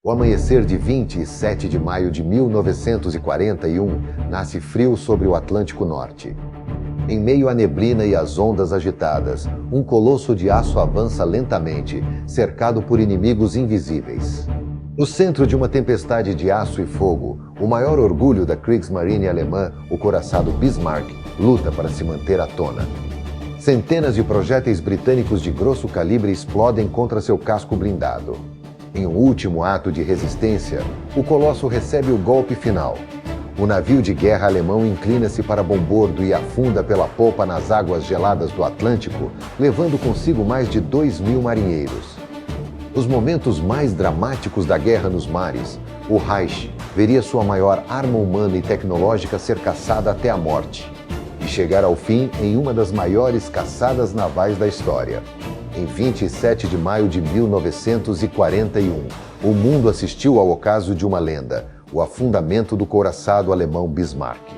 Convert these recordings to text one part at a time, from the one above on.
O amanhecer de 27 de maio de 1941 nasce frio sobre o Atlântico Norte. Em meio à neblina e às ondas agitadas, um colosso de aço avança lentamente, cercado por inimigos invisíveis. No centro de uma tempestade de aço e fogo, o maior orgulho da Kriegsmarine alemã, o couraçado Bismarck, luta para se manter à tona. Centenas de projéteis britânicos de grosso calibre explodem contra seu casco blindado. Em um último ato de resistência, o colosso recebe o golpe final. O navio de guerra alemão inclina-se para bombordo e afunda pela popa nas águas geladas do Atlântico, levando consigo mais de 2.000 marinheiros. Nos momentos mais dramáticos da guerra nos mares, o Reich veria sua maior arma humana e tecnológica ser caçada até a morte e chegar ao fim em uma das maiores caçadas navais da história. Em 27 de maio de 1941, o mundo assistiu ao ocaso de uma lenda, o afundamento do couraçado alemão Bismarck.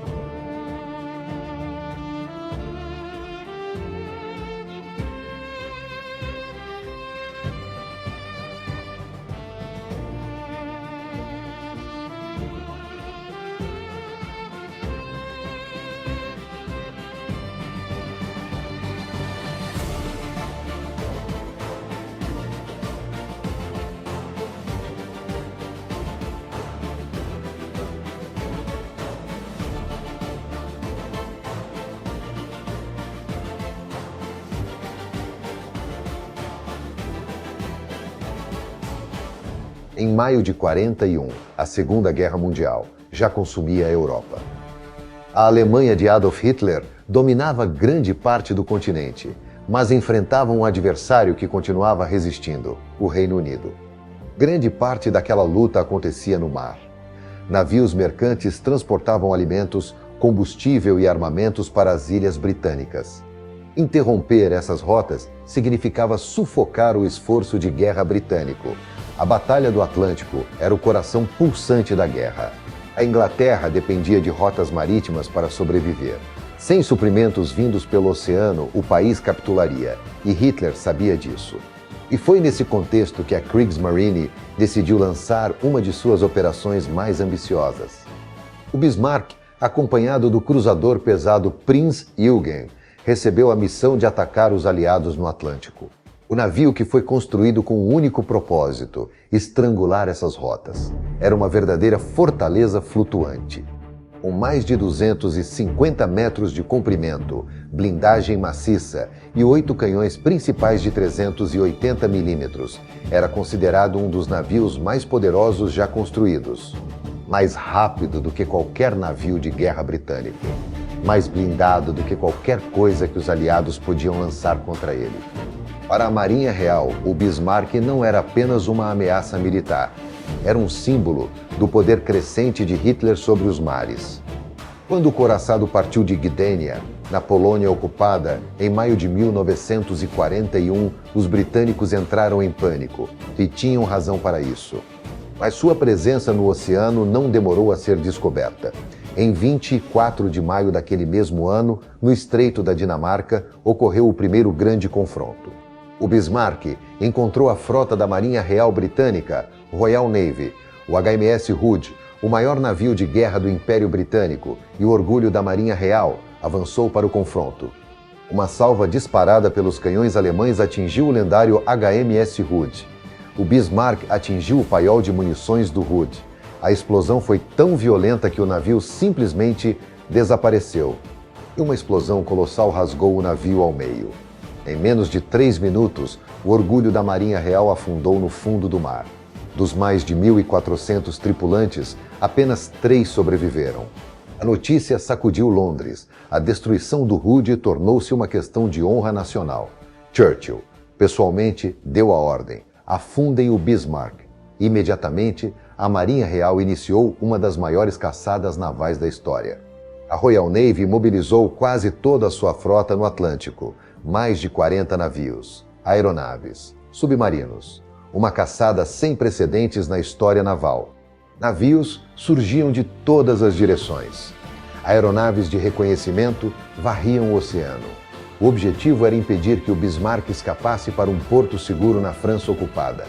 Em maio de 41, a Segunda Guerra Mundial já consumia a Europa. A Alemanha de Adolf Hitler dominava grande parte do continente, mas enfrentava um adversário que continuava resistindo, o Reino Unido. Grande parte daquela luta acontecia no mar. Navios mercantes transportavam alimentos, combustível e armamentos para as ilhas britânicas. Interromper essas rotas significava sufocar o esforço de guerra britânico. A Batalha do Atlântico era o coração pulsante da guerra. A Inglaterra dependia de rotas marítimas para sobreviver. Sem suprimentos vindos pelo oceano, o país capitularia, e Hitler sabia disso. E foi nesse contexto que a Kriegsmarine decidiu lançar uma de suas operações mais ambiciosas. O Bismarck, acompanhado do cruzador pesado Prinz Eugen, recebeu a missão de atacar os aliados no Atlântico. O navio que foi construído com um único propósito, estrangular essas rotas. Era uma verdadeira fortaleza flutuante. Com mais de 250 metros de comprimento, blindagem maciça e 8 canhões principais de 380 milímetros, era considerado um dos navios mais poderosos já construídos. Mais rápido do que qualquer navio de guerra britânico. Mais blindado do que qualquer coisa que os aliados podiam lançar contra ele. Para a Marinha Real, o Bismarck não era apenas uma ameaça militar. Era um símbolo do poder crescente de Hitler sobre os mares. Quando o couraçado partiu de Gdynia, na Polônia ocupada, em maio de 1941, os britânicos entraram em pânico, e tinham razão para isso. Mas sua presença no oceano não demorou a ser descoberta. Em 24 de maio daquele mesmo ano, no Estreito da Dinamarca, ocorreu o primeiro grande confronto. O Bismarck encontrou a frota da Marinha Real Britânica, Royal Navy, o HMS Hood, o maior navio de guerra do Império Britânico e o orgulho da Marinha Real, avançou para o confronto. Uma salva disparada pelos canhões alemães atingiu o lendário HMS Hood. O Bismarck atingiu o paiol de munições do Hood. A explosão foi tão violenta que o navio simplesmente desapareceu. E uma explosão colossal rasgou o navio ao meio. Em menos de 3 minutos, o orgulho da Marinha Real afundou no fundo do mar. Dos mais de 1.400 tripulantes, apenas 3 sobreviveram. A notícia sacudiu Londres. A destruição do Hood tornou-se uma questão de honra nacional. Churchill, pessoalmente, deu a ordem: afundem o Bismarck. Imediatamente, a Marinha Real iniciou uma das maiores caçadas navais da história. A Royal Navy mobilizou quase toda a sua frota no Atlântico. Mais de 40 navios, aeronaves, submarinos. Uma caçada sem precedentes na história naval. Navios surgiam de todas as direções. Aeronaves de reconhecimento varriam o oceano. O objetivo era impedir que o Bismarck escapasse para um porto seguro na França ocupada.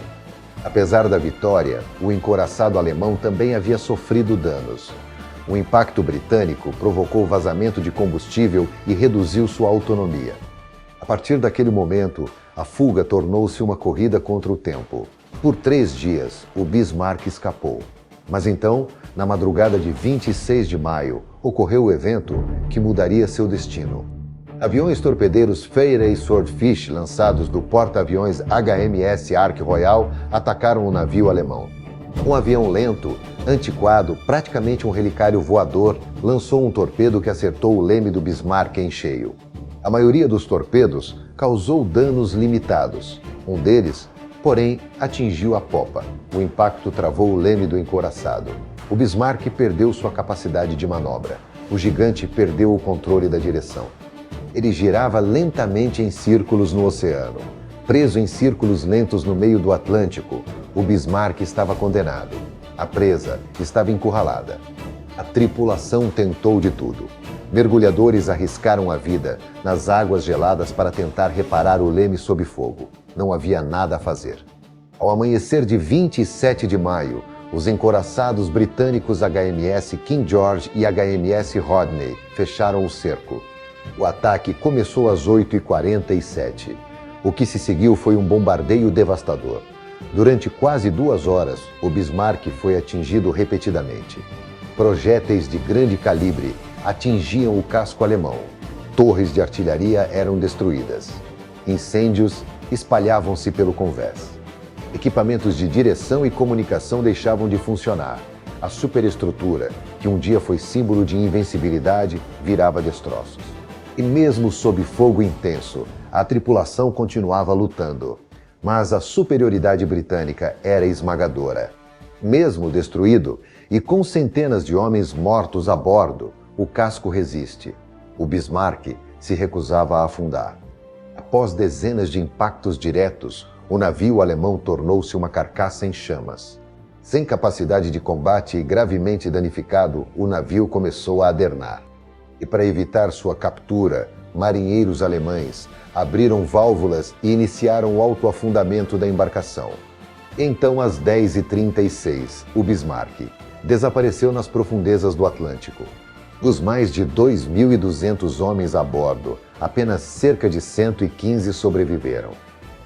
Apesar da vitória, o encouraçado alemão também havia sofrido danos. O impacto britânico provocou vazamento de combustível e reduziu sua autonomia. A partir daquele momento, a fuga tornou-se uma corrida contra o tempo. Por 3 dias, o Bismarck escapou. Mas então, na madrugada de 26 de maio, ocorreu o evento que mudaria seu destino. Aviões torpedeiros Fairey e Swordfish, lançados do porta-aviões HMS Ark Royal, atacaram o navio alemão. Um avião lento, antiquado, praticamente um relicário voador, lançou um torpedo que acertou o leme do Bismarck em cheio. A maioria dos torpedos causou danos limitados. Um deles, porém, atingiu a popa. O impacto travou o leme do encouraçado. O Bismarck perdeu sua capacidade de manobra. O gigante perdeu o controle da direção. Ele girava lentamente em círculos no oceano. Preso em círculos lentos no meio do Atlântico, o Bismarck estava condenado. A presa estava encurralada. A tripulação tentou de tudo. Mergulhadores arriscaram a vida nas águas geladas para tentar reparar o leme sob fogo. Não havia nada a fazer. Ao amanhecer de 27 de maio, os encouraçados britânicos HMS King George e HMS Rodney fecharam o cerco. O ataque começou às 8h47. O que se seguiu foi um bombardeio devastador. Durante quase 2 horas, o Bismarck foi atingido repetidamente. Projéteis de grande calibre atingiam o casco alemão. Torres de artilharia eram destruídas. Incêndios espalhavam-se pelo convés. Equipamentos de direção e comunicação deixavam de funcionar. A superestrutura, que um dia foi símbolo de invencibilidade, virava destroços. E mesmo sob fogo intenso, a tripulação continuava lutando. Mas a superioridade britânica era esmagadora. Mesmo destruído e com centenas de homens mortos a bordo, o casco resiste. O Bismarck se recusava a afundar. Após dezenas de impactos diretos, o navio alemão tornou-se uma carcaça em chamas. Sem capacidade de combate e gravemente danificado, o navio começou a adernar. E para evitar sua captura, marinheiros alemães abriram válvulas e iniciaram o autoafundamento da embarcação. Então, às 10h36, o Bismarck desapareceu nas profundezas do Atlântico. Dos mais de 2.200 homens a bordo, apenas cerca de 115 sobreviveram.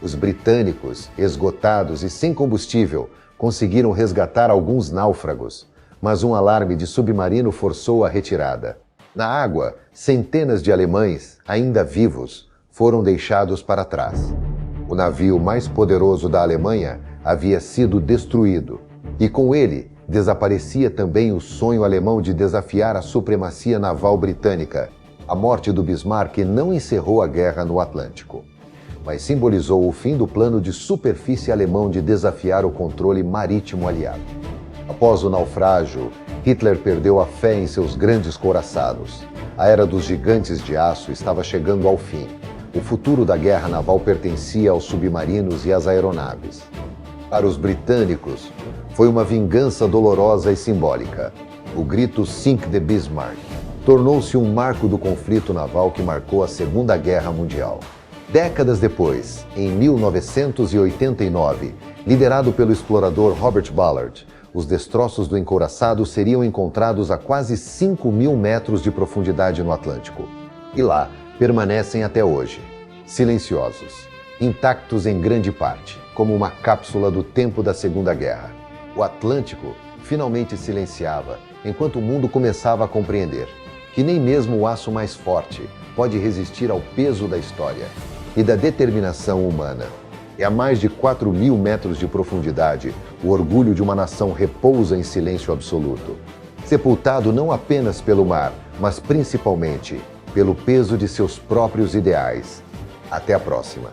Os britânicos, esgotados e sem combustível, conseguiram resgatar alguns náufragos, mas um alarme de submarino forçou a retirada. Na água, centenas de alemães, ainda vivos, foram deixados para trás. O navio mais poderoso da Alemanha havia sido destruído, e com ele desaparecia também o sonho alemão de desafiar a supremacia naval britânica. A morte do Bismarck não encerrou a guerra no Atlântico, mas simbolizou o fim do plano de superfície alemão de desafiar o controle marítimo aliado. Após o naufrágio, Hitler perdeu a fé em seus grandes couraçados. A era dos gigantes de aço estava chegando ao fim. O futuro da guerra naval pertencia aos submarinos e às aeronaves. Para os britânicos, foi uma vingança dolorosa e simbólica. O grito Sink the Bismarck tornou-se um marco do conflito naval que marcou a Segunda Guerra Mundial. Décadas depois, em 1989, liderado pelo explorador Robert Ballard, os destroços do encouraçado seriam encontrados a quase 5.000 metros de profundidade no Atlântico. E lá permanecem até hoje, silenciosos, intactos em grande parte, como uma cápsula do tempo da Segunda Guerra. O Atlântico finalmente silenciava, enquanto o mundo começava a compreender que nem mesmo o aço mais forte pode resistir ao peso da história e da determinação humana. E a mais de 4.000 metros de profundidade, o orgulho de uma nação repousa em silêncio absoluto, sepultado não apenas pelo mar, mas principalmente pelo peso de seus próprios ideais. Até a próxima.